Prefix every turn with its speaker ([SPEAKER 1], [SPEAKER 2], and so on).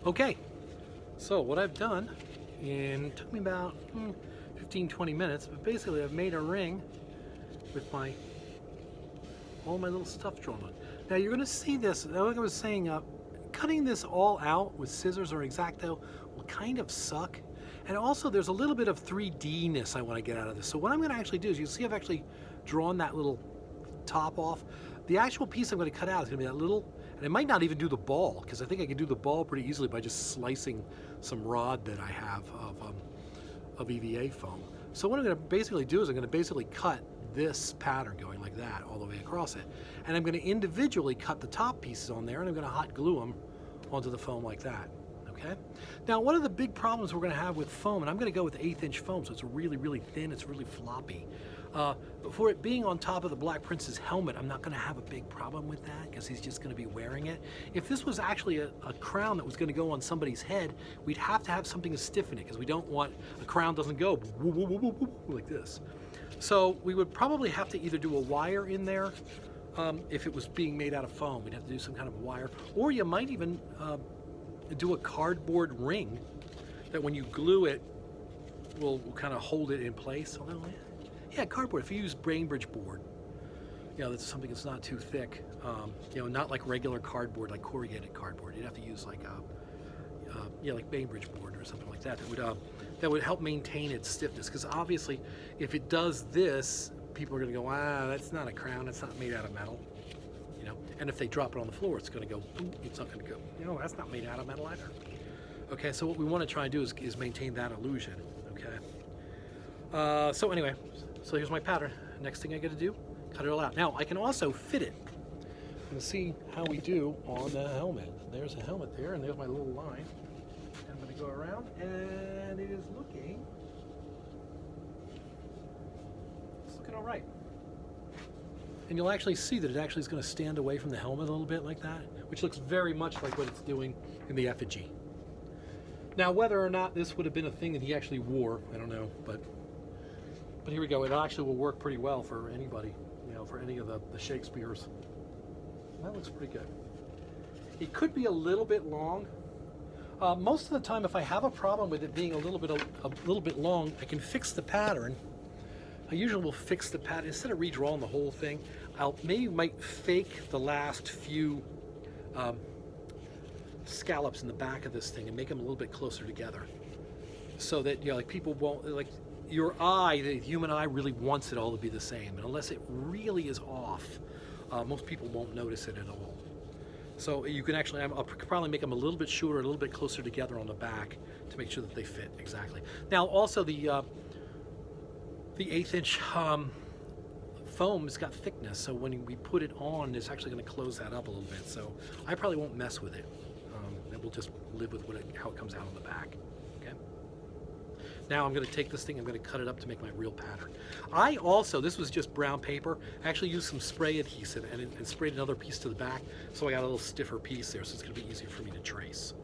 [SPEAKER 1] Okay, so what I've done, and it took me about 15-20 minutes, but basically I've made a ring with all my little stuff drawn on. Now you're going to see this, like I was saying, cutting this all out with scissors or X-Acto will kind of suck. And also there's a little bit of 3D-ness I want to get out of this. So what I'm going to actually do is, you see I've actually drawn that little top off. The actual piece I'm going to cut out is going to be that little, and I might not even do the ball, because I think I can do the ball pretty easily by just slicing some rod that I have of EVA foam. So what I'm going to basically do is I'm going to basically cut this pattern going like that all the way across it. And I'm going to individually cut the top pieces on there, and I'm going to hot glue them onto the foam like that. Okay? Now, one of the big problems we're going to have with foam, and I'm going to go with 1/8" foam, so it's really, really thin, it's really floppy. But for it being on top of the Black Prince's helmet, I'm not going to have a big problem with that, because he's just going to be wearing it. If this was actually a crown that was going to go on somebody's head, we'd have to have something to stiffen it, because we don't want, a crown doesn't go like this. So we would probably have to either do a wire in there. If it was being made out of foam, we'd have to do some kind of wire, or you might even do a cardboard ring that when you glue it will kind of hold it in place. Although, yeah, cardboard. If you use Bainbridge board, you know, that's something that's not too thick. You know, not like regular cardboard, like corrugated cardboard. You'd have to use like yeah, like Bainbridge board or something like that. That would help maintain its stiffness. Because obviously, if it does this, people are going to go, ah, that's not a crown. It's not made out of metal. You know, and if they drop it on the floor, it's going to go, boom, it's not going to go, you know, that's not made out of metal either. Okay, so what we want to try and do is maintain that illusion. Okay. So anyway, so here's my pattern. Next thing I got to do, cut it all out. Now I can also fit it. And see how we do on the helmet. There's a helmet there, and there's my little line. And I'm going to go around, and it is looking all right. And you'll actually see that it actually is going to stand away from the helmet a little bit like that, which looks very much like what it's doing in the effigy. Now, whether or not this would have been a thing that he actually wore, I don't know, but here we go. It actually will work pretty well for anybody, you know, for any of the Shakespeares. That looks pretty good. It could be a little bit long. Most of the time, if I have a problem with it being a little bit long, I can fix the pattern. I usually will fix the pattern instead of redrawing the whole thing. Might fake the last few scallops in the back of this thing and make them a little bit closer together, so that, you know, like, people won't, like, your eye, the human eye, really wants it all to be the same, and unless it really is off, most people won't notice it at all. So you can actually, I'll probably make them a little bit shorter, a little bit closer together on the back to make sure that they fit exactly. Now, also the 1/8" foam has got thickness, so when we put it on, it's actually going to close that up a little bit. So I probably won't mess with it. And we'll just live with how it comes out on the back. Okay. Now I'm going to take this thing, I'm going to cut it up to make my real pattern. I also, this was just brown paper, I actually used some spray adhesive and sprayed another piece to the back, so I got a little stiffer piece there, so it's going to be easier for me to trace.